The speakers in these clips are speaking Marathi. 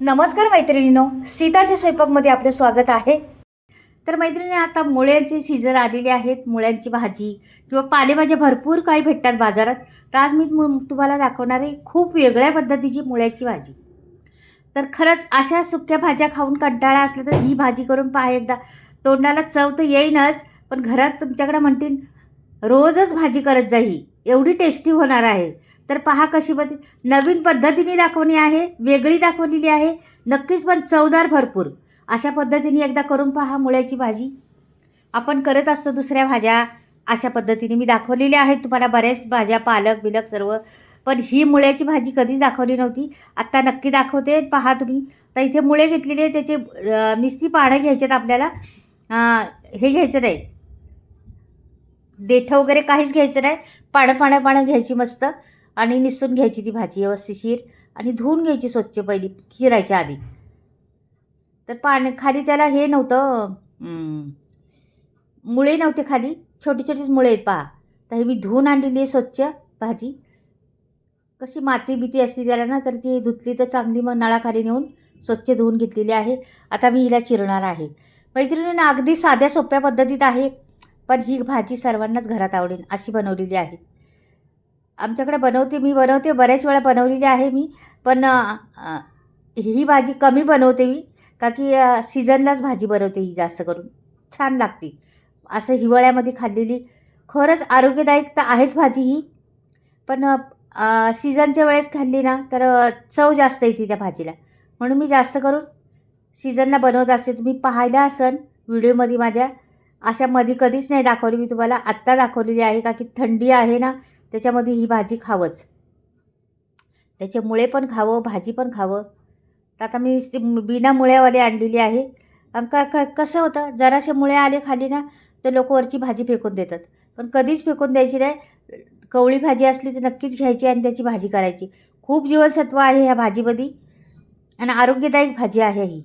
नमस्कार मैत्रिणींनो, सीताच्या स्वयंपाकमध्ये आपले स्वागत आहे. तर मैत्रिणी, आता मुळ्यांचे सीझन आलेले आहेत. मुळ्यांची भाजी किंवा पालेभाज्या भरपूर काही भेटतात बाजारात. तर आज मी तुम्हाला दाखवणार आहे खूप वेगळ्या पद्धतीची मुळ्याची भाजी. तर खरंच अशा सुक्या भाज्या खाऊन कंटाळा असला तर ही भाजी करून पहा एकदा. तोंडाला चव तर येईनच, पण घरात तुमच्याकडे म्हणतील रोजच भाजी करत जा, ही एवढी टेस्टी होणार आहे. तर पहा कशी नवीन पद्धतीने दाखवली आहे, वेगळी दाखवलेली आहे, नक्कीच पण चवदार भरपूर. अशा पद्धतीने एकदा करून पहा मुळ्याची भाजी. आपण करत असतो दुसऱ्या भाज्या, अशा पद्धतीने मी दाखवलेली आहेत तुम्हाला बऱ्याच भाज्या, पालक बिलक सर्व. पण ही मुळ्याची भाजी कधीच दाखवली नव्हती. आत्ता नक्की दाखवते, पहा तुम्ही. तर इथे मुळे घेतलेली आहे, त्याचे नुसती पानं घ्यायच्यात आपल्याला. हे घ्यायचं नाही, देठं वगैरे काहीच घ्यायचं नाही. पानं घ्यायची मस्त आणि निसून घ्यायची ती भाजी व्यवस्थिशीर आणि धुवून घ्यायची स्वच्छ पहिली चिरायच्या आधी. तर खाली त्याला हे नव्हतं, मुळे नव्हते खाली, छोटी छोटीच मुळे आहेत पहा. तर हे मी धुवून आणलेली आहे स्वच्छ भाजी. कशी माती बिती असते त्याला ना, तर ती धुतली तर चांगली मग नळाखाली नेऊन स्वच्छ धुवून घेतलेली आहे. आता मी हिला चिरणार आहे. मैत्रिणींना अगदी साध्या सोप्या पद्धतीत आहे, पण ही भाजी सर्वांनाच घरात आवडेल अशी बनवलेली आहे. आमच्याकडे मी बनवते बऱ्याच वेळा बनवलेली आहे मी. पण ही भाजी कमी बनवते मी, का की सीझनलाच भाजी बनवते ही जास्त करून. छान लागते असं हिवाळ्यामध्ये खाल्लेली. खरंच आरोग्यदायक तर आहेच भाजी ही, पण सीझनच्या वेळेस खाल्ली ना तर चव जास्त येते त्या भाजीला. म्हणून मी जास्त करून सीझनला बनवत असते. तुम्ही पाहायला असन व्हिडिओमध्ये माझ्या, अशामध्ये कधीच नाही दाखवली मी तुम्हाला. आत्ता दाखवलेली आहे का की थंडी आहे ना, त्याच्यामध्ये ही भाजी खावंच, त्याचे मुळे पण खावं, भाजी पण खावं. तर आता मी बिना मुळ्यावाले आणलेली आहे. कसं होतं, जरासे मुळे आले खाली ना तर लोक वरची भाजी फेकून देतात. पण कधीच फेकून द्यायची नाही. कवळी भाजी असली तर नक्कीच घ्यायची आणि त्याची भाजी करायची. खूप जीवनसत्व आहे ह्या भाजीमध्ये आणि आरोग्यदायक भाजी आहे ही.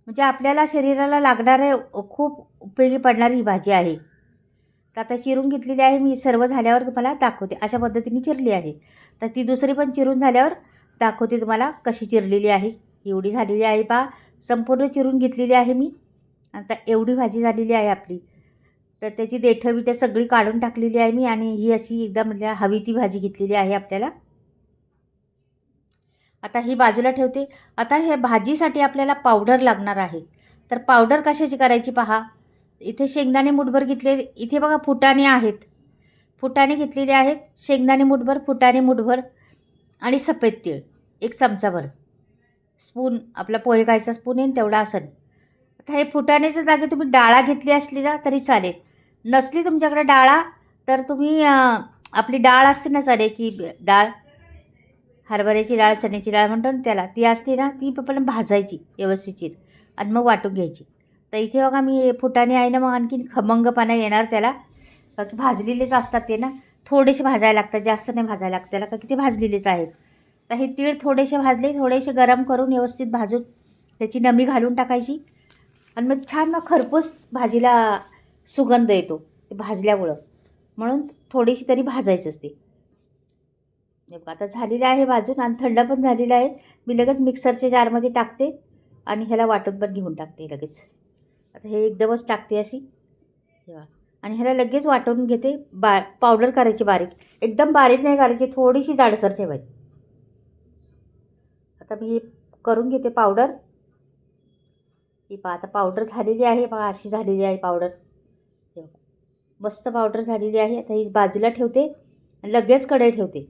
म्हणजे आपल्याला शरीराला लागणारे खूप उपयोगी पडणारी ही भाजी आहे. तर आता चिरून घेतलेली आहे मी. सर्व झाल्यावर तुम्हाला दाखवते. अशा पद्धतीने चिरली आहे. तर ती दुसरी पण चिरून झाल्यावर दाखवते तुम्हाला कशी चिरलेली आहे. एवढी झालेली आहे पहा, संपूर्ण चिरून घेतलेली आहे मी. आता एवढी भाजी झालेली आहे आपली. तर त्याची देठं बिठं सगळी काढून टाकलेली आहे मी आणि ही अशी एकदम म्हणजे हवी ती भाजी घेतलेली आहे आपल्याला. आता ही बाजूला ठेवते. आता हे भाजीसाठी आपल्याला पावडर लागणार आहे. तर पावडर कशाची करायची पहा. इथे शेंगदाणे मुठभर घेतले. इथे बघा फुटाणे आहेत, फुटाणे घेतलेले आहेत. शेंगदाणे मुठभर, फुटाणे मुठभर आणि सफेद तीळ 1 चमचाभर. स्पून आपला पोहे खायचा स्पून येईल तेवढा असेल. आता हे फुटाण्याच्या जागी तुम्ही डाळा घेतली असली ना तरी चालेल. नसली तुमच्याकडे डाळा तर तुम्ही आपली डाळ असते ना, चण्याची डाळ, हरभऱ्याची डाळ, चण्याची डाळ म्हणतो ना त्याला, ती असते ना, ती पण भाजायची व्यवस्थित आणि मग वाटून घ्यायची. तर इथे बघा मी फुटाणे आहे ना, मग आणखीन खमंगपणा येणार त्याला, का की भाजलेलेच असतात ते ना. थोडेसे भाजायला लागतात, जास्त नाही भाजायला लागतं त्याला, का की ते भाजलेलेच आहेत. तर हे तीळ थोडेसे भाजले, थोडेसे गरम करून व्यवस्थित भाजून त्याची नमी घालून टाकायची आणि मग छान मग खरपूस भाजीला सुगंध येतो ते भाजल्यामुळं. म्हणून थोडीशी तरी भाजायचंच ते. आता झालेलं आहे भाजून आणि थंड पण झालेलं आहे. मी लगेच मिक्सरच्या जारमध्ये टाकते आणि ह्याला वाटून पण घेऊन टाकते लगेच. आता हे एकदमच टाकते अशी तेव्हा आणि ह्याला लगेच वाटून घेते. पावडर करायची बारीक, एकदम बारीक नाही करायची, थोडीशी जाडसर ठेवायची. आता मी हे करून घेते पावडर. ही पहा आता पावडर झालेली आहे, पहा अशी झालेली आहे पावडर. मस्त पावडर झालेली आहे. आता ही बाजूला ठेवते, लगेच कढई ठेवते.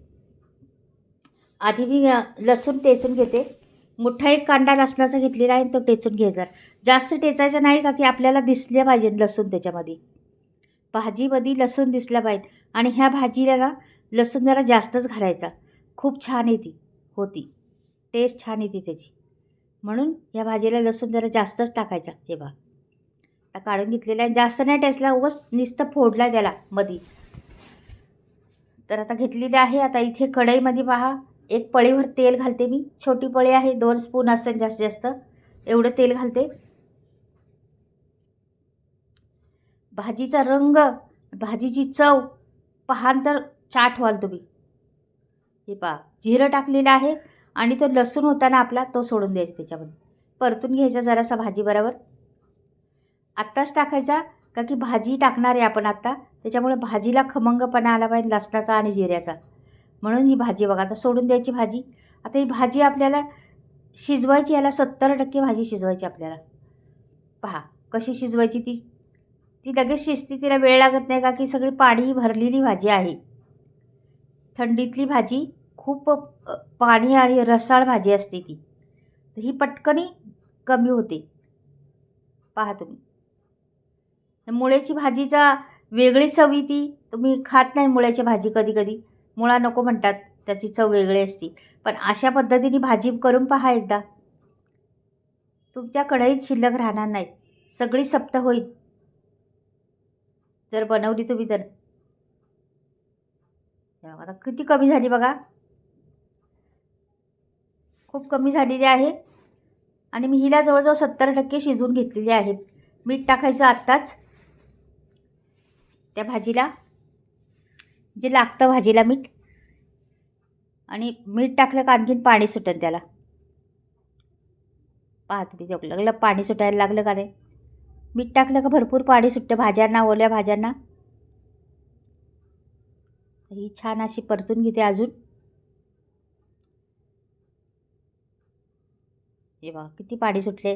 आधी मी लसूण टेचून घेते. मोठा एक कांदा लसणाचा घेतलेला आहे, तो टेचून घ्यायचा. जास्त टेचायचा नाही, का की आपल्याला दिसले पाहिजे लसूण त्याच्यामध्ये. भाजीमध्ये लसूण दिसला पाहिजे आणि ह्या भाजीला ना लसूण जरा जास्तच घालायचा. खूप छान येते होती, टेस्ट छान येते त्याची. म्हणून या भाजीला लसूण जरा जास्तच टाकायचा. हे बघा आता काढून घेतलेला आहे. जास्त नाही टेचला, उगाच नुसतं फोडला त्याला मधी. तर आता घेतलेली आहे. आता इथे कढईमध्ये पहा, 1 पळीभर तेल घालते मी. छोटी पळी आहे, 2 स्पून असेल जास्तीत जास्त, एवढं तेल घालते. भाजीचा रंग, भाजीची चव पाहाल तर चाट व्हाल तुम्ही. हे पहा जिरं टाकलेलं आहे आणि तो लसूण होता ना आपला, तो सोडून द्यायचा त्याच्यामध्ये. परतून घ्यायचा जरासा भाजीबरोबर. आत्ताच टाकायचा का की भाजी टाकणार आहे आपण आत्ता, त्याच्यामुळे भाजीला खमंगपणा आला पाहिजे लसणाचा आणि जिऱ्याचा. म्हणून ही भाजी बघा आता सोडून द्यायची भाजी. आता ही भाजी आपल्याला शिजवायची, याला 70% भाजी शिजवायची आपल्याला. पहा कशी शिजवायची ती. ती लगेच शिजते, तिला वेळ लागत नाही का की सगळी पाणी भरलेली भाजी आहे. थंडीतली भाजी खूप पाणी आणि रसाळ भाजी असते ती, तर ही पटकनी कमी होते. पहा तुम्ही, मुळ्याची भाजीचा वेगळी चव ती. तुम्ही खात नाही मुळ्याची भाजी कधी कधी, मुळा नको म्हणतात, त्याची चव वेगळी असते. पण अशा पद्धतीने भाजी करून पहा एकदा, तुमच्या कढईत शिल्लक राहणार नाही, सगळी सप्त होईल जर बनवली तुम्ही तर. आता किती कमी झाली बघा, खूप कमी झालेली आहे. आणि मी हिला जवळजवळ 70% शिजवून घेतलेली आहे. मीठ टाकायचं आत्ताच त्या भाजीला, जे लागतं भाजीला मीठ. आणि मीठ टाकलं का आणखीन पाणी सुटेल त्याला. पहा तुम्ही, लागलं पाणी सुटायला लागलं का नाही. मीठ टाकलं का भरपूर पाणी सुटतं भाज्यांना, ओल्या भाज्यांना. ही छान अशी परतून घेते अजून. हे बघा किती पाणी सुटले.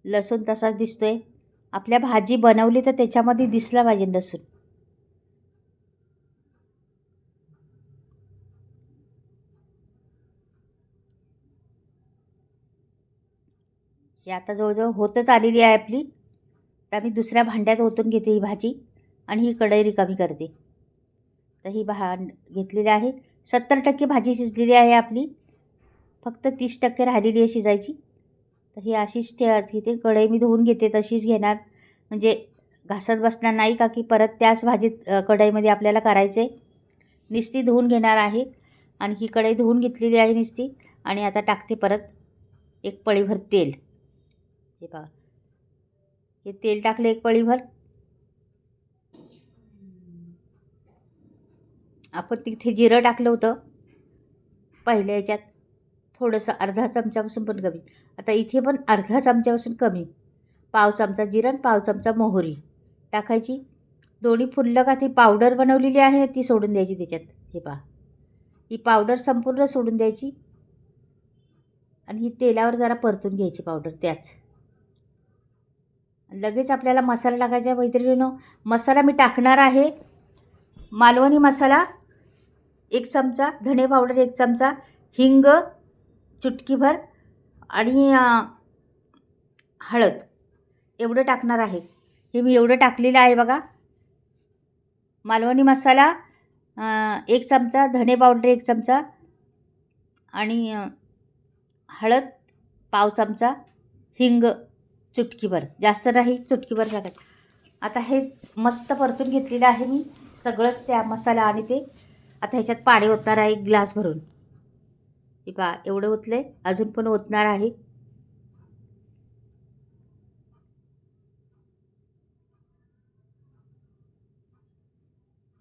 लसूण तसाच दिसतोय. आपल्या भाजी बनवली तर त्याच्यामध्ये दिसला पाहिजे लसूण. ही आता जवळजवळ होतच आलेली आहे आपली. तर मी दुसऱ्या भांड्यात ओतून घेते ही भाजी आणि ही कढई रिकामी करते. तर ही घेतलेली आहे. 70% भाजी शिजलेली आहे आपली, फक्त 30% राहिलेली आहे शिजायची. तर ही अशीच घेते. कढई मी धुवून घेते, तशीच घेणार, म्हणजे घासत बसणार नाही का की परत त्याच भाजीत कढईमध्ये आपल्याला करायचे. निस्ती धुवून घेणार आहे. आणि ही कढई धुवून घेतलेली आहे निस्ती. आणि आता टाकते परत एक पळीभर तेल. हे बघा, हे तेल टाकले एक पळीभर. आपण तिथे जिरं टाकलं होतं पहिल्या याच्यात, थोडंसं अर्धा चमच्यापासून पण कमी. आता इथे पण अर्धा चमच्यापासून कमी, पाव चमचा जिरं आणि पाव चमचा मोहरी टाकायची. दोन्ही फुललं का ती पावडर बनवलेली आहे ना ती सोडून द्यायची त्याच्यात. हे पहा, ही पावडर संपूर्ण सोडून द्यायची. आणि ही तेलावर जरा परतून घ्यायची पावडर त्याच. लगेच आपल्याला मसाला टाकायचा आहे मैत्रिणींनो. मसाला मी टाकणार आहे मालवणी मसाला 1 चमचा, धणे पावडर 1 चमचा, हिंग चुटकीभर आणि हळद एवढं टाकणार आहे. हे मी एवढं टाकलेलं आहे बघा. मालवणी मसाला 1 चमचा, धणे पावडर 1 चमचा आणि हळद पाव चमचा, हिंग चुटकीभर, जास्त नाही, चुटकीभर टाकायचं. आता हे मस्त परतून घेतलेलं आहे मी सगळंच, त्या मसाला आणि ते. आता ह्याच्यात पाणी ओतणार आहे 1 ग्लास भरून. हे पहा एवढं ओतले, अजून पण ओतणार आहे.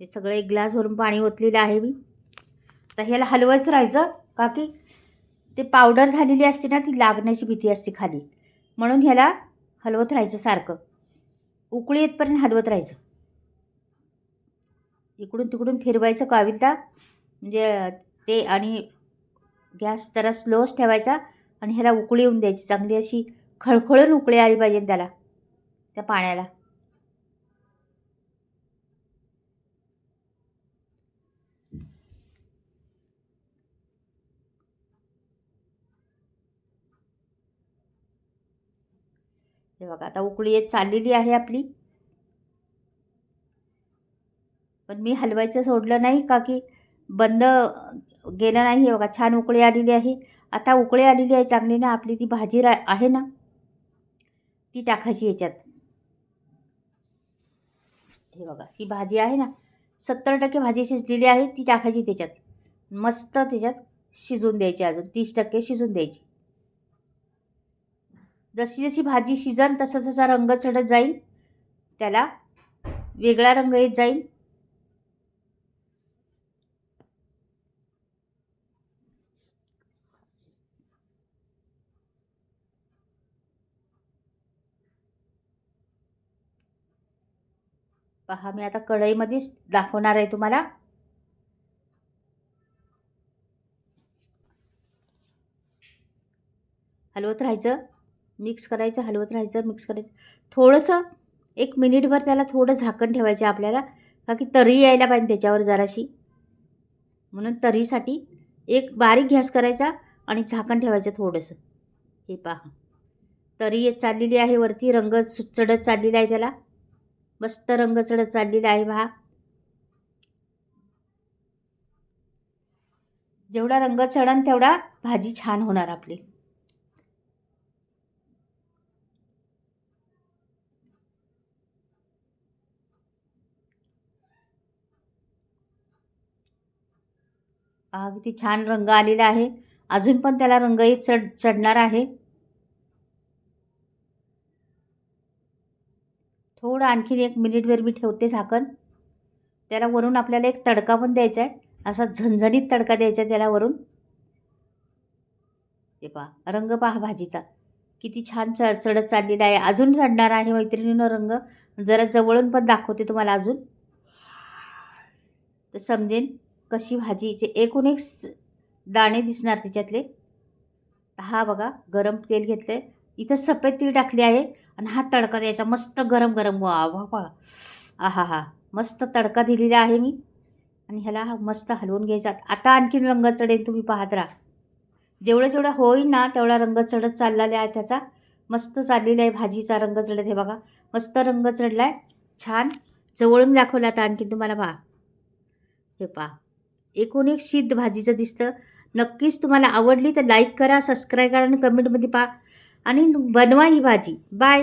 हे सगळं 1 ग्लास भरून पाणी ओतलेलं आहे मी. तर ह्याला हलवायचं राहायचं का की ते पावडर झालेली असते ना, ती लागण्याची भीती असते खाली, म्हणून ह्याला हलवत राहायचं सारखं. उकळी येतपर्यंत हलवत राहायचं. इकडून तिकडून फिरवायचं काविलता, म्हणजे ते. आणि गॅस जरा स्लोच ठेवायचा आणि ह्याला उकळी येऊन द्यायची, चांगली अशी खळखळून उकळी आली पाहिजे त्याला, त्या पाण्याला. हे बघा आता उकळी येत चाललेली आहे आपली. पण मी हलवायचं सोडलं नाही का की बंद गेलं नाही. हे बघा छान उकळी आलेली आहे. आता उकळी आलेली आहे चांगली ना, आपली ती भाजी आहे ना ती टाकायची याच्यात. हे बघा ही भाजी आहे ना, 70% भाजी शिजलेली आहे, ती टाकायची त्याच्यात. मस्त त्याच्यात शिजून द्यायची, अजून 30% शिजून द्यायची. जशी जशी भाजी शिजन तसा जसा रंग चढत जाईल, त्याला वेगळा रंग येत जाईल. पहा मी आता कढईमध्येच दाखवणार आहे तुम्हाला. हलवत राहायचं, मिक्स करायचं, हलवत राहायचं, मिक्स करायचं. थोडंसं 1 मिनिटभर त्याला थोडं झाकण ठेवायचं आपल्याला, का की तरी यायला पाहिजे त्याच्यावर जराशी. म्हणून तरीसाठी एक बारीक गॅस करायचा आणि झाकण ठेवायचं थोडंसं. हे पहा तरी चाललेली आहे, वरती रंग चढत चाललेला आहे, त्याला मस्त रंग चढत चाललेला आहे पहा. जेवढा रंग चढन तेवढा भाजी छान होणार आपली. किती छान रंग आलेला आहे. अजून पण त्याला रंगही चढणार आहे. थोडं आणखीन 1 मिनिटभर मी ठेवते झाकण. त्याला वरून आपल्याला एक तडका पण द्यायचा आहे, असा झणझणीत तडका द्यायचा त्याला वरून. हे पहा रंग पहा भाजीचा किती छान चढत चाललेला आहे. अजून चढणार आहे मैत्रिणीनं रंग. जरा जवळून पण दाखवते तुम्हाला अजून, तर समजेन कशी भाजीचे एकूण एक दाणे दिसणार त्याच्यातले. हा बघा गरम तेल घेतलं आहे, इथं सफेद तीळ टाकले आहे आणि हा तडका द्यायचा मस्त गरम गरम. वा वा वा, आहा हा मस्त तडका दिलेला आहे मी. आणि ह्याला मस्त हलवून घ्यायचा. आता आणखीन रंग चढेल, तुम्ही पाहत राहा. जेवढं जेवढं होईल ना तेवढा रंग चढत चाललेला आहे त्याचा. मस्त चाललेला आहे भाजीचा रंग चढत. हे बघा मस्त रंग चढला आहे छान. जवळून दाखवला आता आणखीन तुम्हाला पहा. हे पहा एकूण एक सिद्ध भाजीचं दिसतं. नक्कीच तुम्हाला आवडली तर लाईक करा, सबस्क्राईब करा आणि कमेंटमध्ये पहा आणि बनवा ही भाजी. बाय.